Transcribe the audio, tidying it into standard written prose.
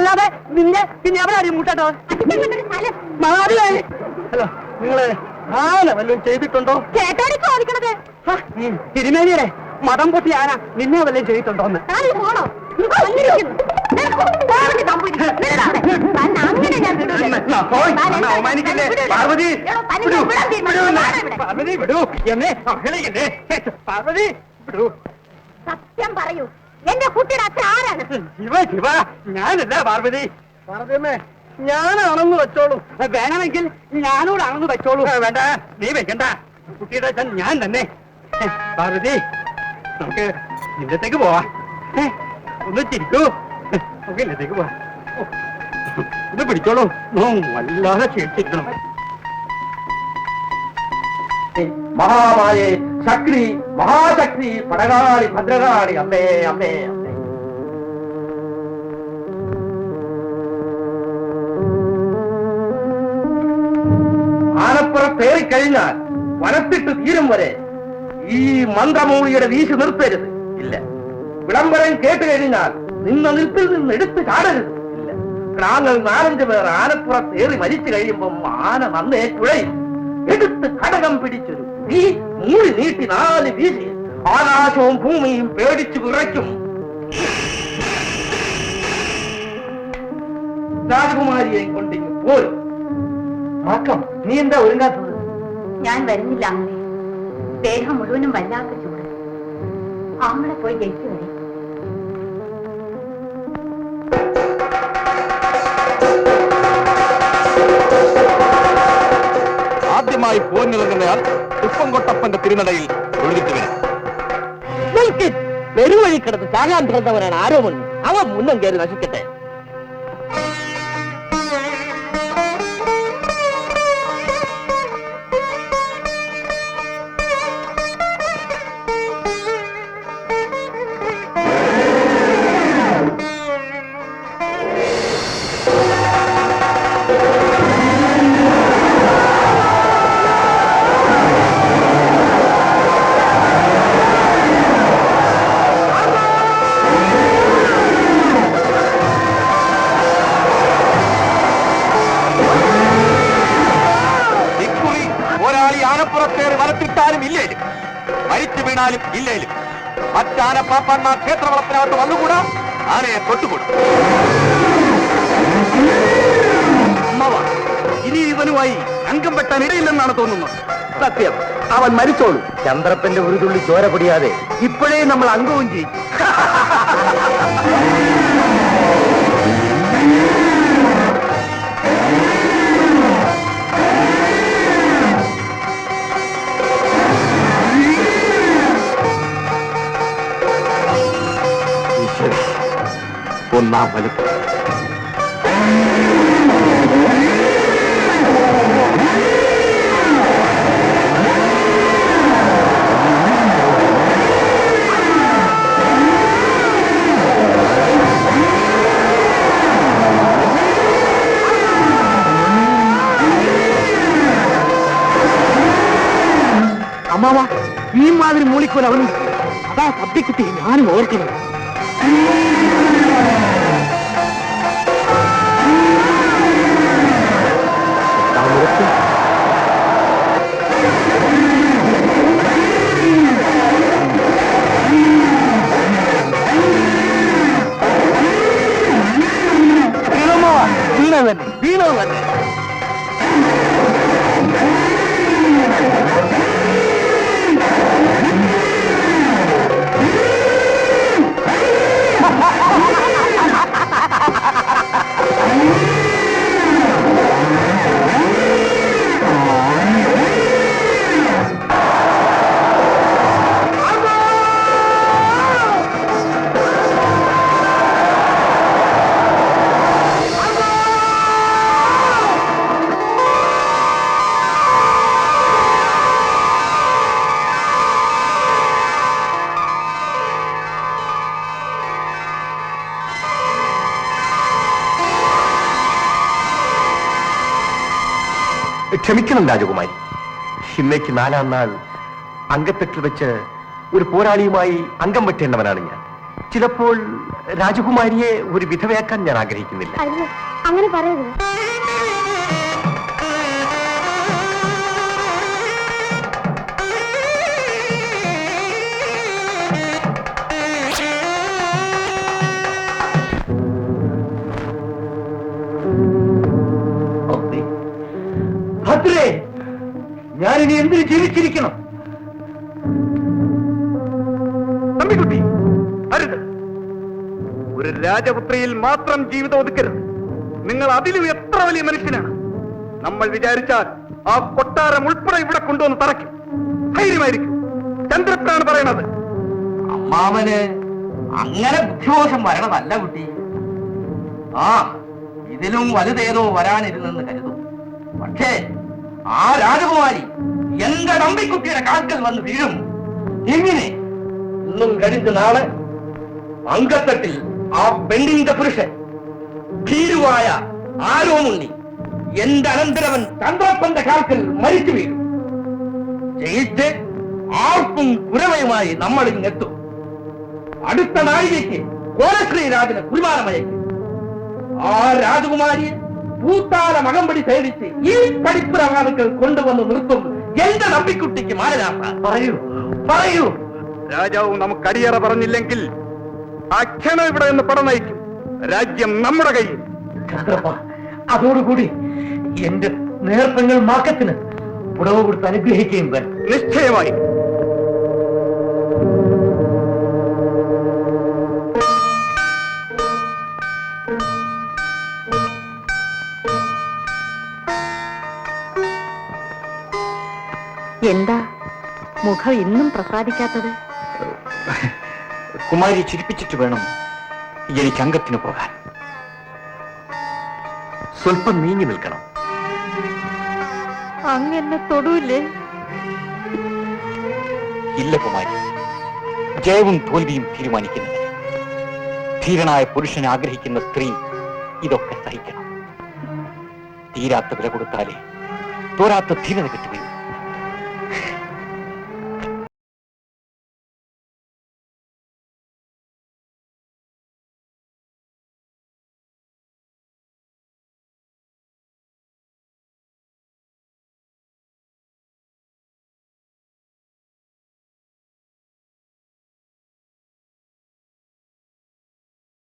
അല്ലാതെ നിന്നെ പിന്നെ എവിടെ അറിയും മുട്ടോ? ഹലോ, നിങ്ങള് ആന വല്ലതും ചെയ്തിട്ടുണ്ടോ? ചേട്ടാടി ചോദിക്കണത് തിരുമേനിയുടെ മതം പൊട്ടി ആന നിന്നെ വല്ലതും ചെയ്തിട്ടുണ്ടോന്ന്? പോണോ? പാർവതി പാർവതി വിടൂ എന്നെ പാർവതി വിടൂ. സത്യം പറയൂ, എന്റെ കുട്ടിയുടെ അച്ഛൻ ആരാണ്? ശിവ ശിവ, ഞാനല്ല പാർവതി. പാർവതിയമ്മേ, ഞാനാണെന്ന് വെച്ചോളൂ. വേണമെങ്കിൽ ഞാനോടാണെന്ന് വെച്ചോളൂ. വേണ്ട, നീ വെക്കണ്ട. കുട്ടിയുടെ അച്ഛൻ ഞാൻ തന്നെ. പാർവതി, നമുക്ക് ഇന്നത്തേക്ക് പോവാ. ഒന്ന് ചിരിക്കൂ. നമുക്ക് ഇന്നത്തേക്ക് പോവാ. ഇത് പിടിച്ചോളൂ. വല്ലാതെ ക്ഷീണിച്ചിരിക്കണം. മഹാമായേ, ശക്തി, മഹാശക്തി, പടകാളി, ഭദ്രകാളി, അമ്മേ അമ്മേ അമ്മേ. ആനപ്പുറത്തേറിക്കഴിഞ്ഞാൽ വനത്തിട്ട് തീരും വരെ ഈ മന്ത്രമൂളിയുടെ വീശി നിർത്തരുത്. ഇല്ല. വിളംബരം കേട്ട് കഴിഞ്ഞാൽ നിന്ന നിൽപ്പിൽ നിന്ന് എടുത്തു ചാടരുത്. ഇല്ല. ഞങ്ങൾ 4-5 പേർ ആനപ്പുറത്തേറി മരിച്ചു കഴിയുമ്പം ആന നന്നേ കുഴയും. എടുത്ത് കടകം പിടിച്ചൊരു തീ മൂടി നീട്ടി 4 വീശി ആകാശവും ഭൂമിയും പേടിച്ചു വിറയ്ക്കും. രാജകുമാരിയെ കൊണ്ടിങ്ങ് പോരും. ആക്കം, നീ എന്താ ഒരുങ്ങാത്തത്? ഞാൻ വരുന്നില്ല അങ്ങനെ. ദേഹം മുഴുവനും വല്ലാത്ത ചൂട്. ആങ്ങളെ പോയി ജയിച്ചു വരെ. ആദ്യമായി പോന്നിറങ്ങുന്നയാൾ ഉപ്പംകൊട്ടപ്പന്റെ തിരുനടയിൽ ഒഴുകിട്ട് വരും. പെരുവഴി കിടന്ന് ചാകാൻ പിറന്നവനാണ് ആരോമണി. അവൻ മുന്നം കയറി നശിക്കട്ടെ. വലത്തിട്ടാലും ഇല്ലേലും മരിച്ചു വീണാലും ഇല്ലേലും മറ്റാന പാപ്പാന്മാർ ക്ഷേത്രവളത്തിനകത്ത് വന്നുകൂടാ, ആനയെ തൊട്ടുകൂടും. ഇനി ഇവനുമായി അംഗം വെട്ടാൻ ഇടയില്ലെന്നാണ് തോന്നുന്നത്. സത്യം, അവൻ മരിച്ചോളൂ. ചന്ദ്രപ്പന്റെ ഒരു തുള്ളി ചോര പൊടിയാതെ ഇപ്പോഴേ നമ്മൾ അംഗവും ചെയ്യും. ഒന്നാം വലുപ്പം അമ്മാവ, ഈ മാതിരി മൂളിക്കോൽ അവനും അതാ സത്യക്കുട്ടി ഞാനും ഓർക്കണം. വീണോ തന്നെ ക്ഷമിക്കണം രാജകുമാരി. ഇന്നേക്ക് 4-ാം നാൾ അങ്കത്തെട്ടിൽ വെച്ച് ഒരു പോരാളിയുമായി അംഗം വെട്ടേണ്ടവനാണ് ഞാൻ. ചിലപ്പോൾ രാജകുമാരിയെ ഒരു വിധവയാക്കാൻ ഞാൻ ആഗ്രഹിക്കുന്നില്ല. അയ്യോ, അങ്ങനെ പറയരുത്. ഭദ്രേ, ഞാനിനി എന്തിനു ജീവിച്ചിരിക്കണം? തമ്പിക്കുട്ടി, അരുത്. ഒരു രാജപുത്രിയിൽ മാത്രം ജീവിതം ഒതുക്കരുത്. നിങ്ങൾ അതിലും എത്ര വലിയ മനുഷ്യനാണ്. നമ്മൾ വിചാരിച്ചാൽ ആ കൊട്ടാരം ഉൾപ്പെടെ ഇവിടെ കൊണ്ടുവന്ന് തറയ്ക്കും. ധൈര്യമായിരിക്കും. ചന്ദ്രപ്പനാണ് പറയണത്. അമ്മാവന് അങ്ങനെ ബുദ്ധിമോശം വരണതല്ല കുട്ടി. ആ, ഇതിലും വലുതേതോ വരാനിരുന്നെന്ന് കരുതും. പക്ഷേ ആ രാജകുമാരി എന്റെ തമ്പിക്കുട്ടിയുടെ കാൽക്കൽ വന്ന് വീഴും. എങ്ങനെ? ഇന്നും കഴിഞ്ഞ നാളെ അങ്കത്തട്ടിൽ ആ പെണ്ണിന്റെ പുരുഷൻ ഭീരുവായ ആരോമുണ്ണി എന്റെ അനന്തരവൻ ചന്ദ്രപ്പന്റെ കാൽക്കൽ മരിച്ചു വീഴും. ജയിച്ച് ആർക്കും കുരവയുമായി നമ്മൾ ഇങ്ങെത്തും. അടുത്ത നാഴികയ്ക്ക് കോലശ്രീരാജന് കുരുമാനമയക്കും. ആ രാജകുമാരിയെ പൂത്താല മകമ്പടി സേവിച്ച് ഈ പഠിപ്പുരവാദികൾ കൊണ്ടുവന്ന് നിർത്തും എന്റെ തമ്പിക്കുട്ടിക്ക് മാനരാസ. പറയൂ, പറയൂ. രാജാവ് നമുക്ക് അടിയറ പറഞ്ഞില്ലെങ്കിൽ ആ ക്ഷണം ഇവിടെ നിന്ന് പടനയിക്കും. രാജ്യം നമ്മുടെ കയ്യിൽ. ചന്ദ്രപ്പ, അതോടുകൂടി എന്റെ നേർപ്പങ്ങൾ മാക്കത്തിന് ഉടവ് കൊടുത്ത് അനുഗ്രഹിക്കുകയും വേണം. നിശ്ചയമായി. എന്താ മുഖം ഇന്നും പ്രസാദിക്കാത്തത്? കുമാരി ചിരിപ്പിച്ചിട്ട് വേണം എനിക്ക് അംഗത്തിന് പോകാൻ. സ്വല്പം നീങ്ങി നിൽക്കണം. അങ്ങനെ തൊടൂല്ലേ? ഇല്ല കുമാരി, ജയവും തോൽവിയും തീരുമാനിക്കുന്നത് ധീരനായ പുരുഷനെ ആഗ്രഹിക്കുന്ന സ്ത്രീ ഇതൊക്കെ സഹിക്കണം. തീരാത്ത വില കൊടുത്താലേ തോരാത്ത ധീരത കിട്ടുകയും.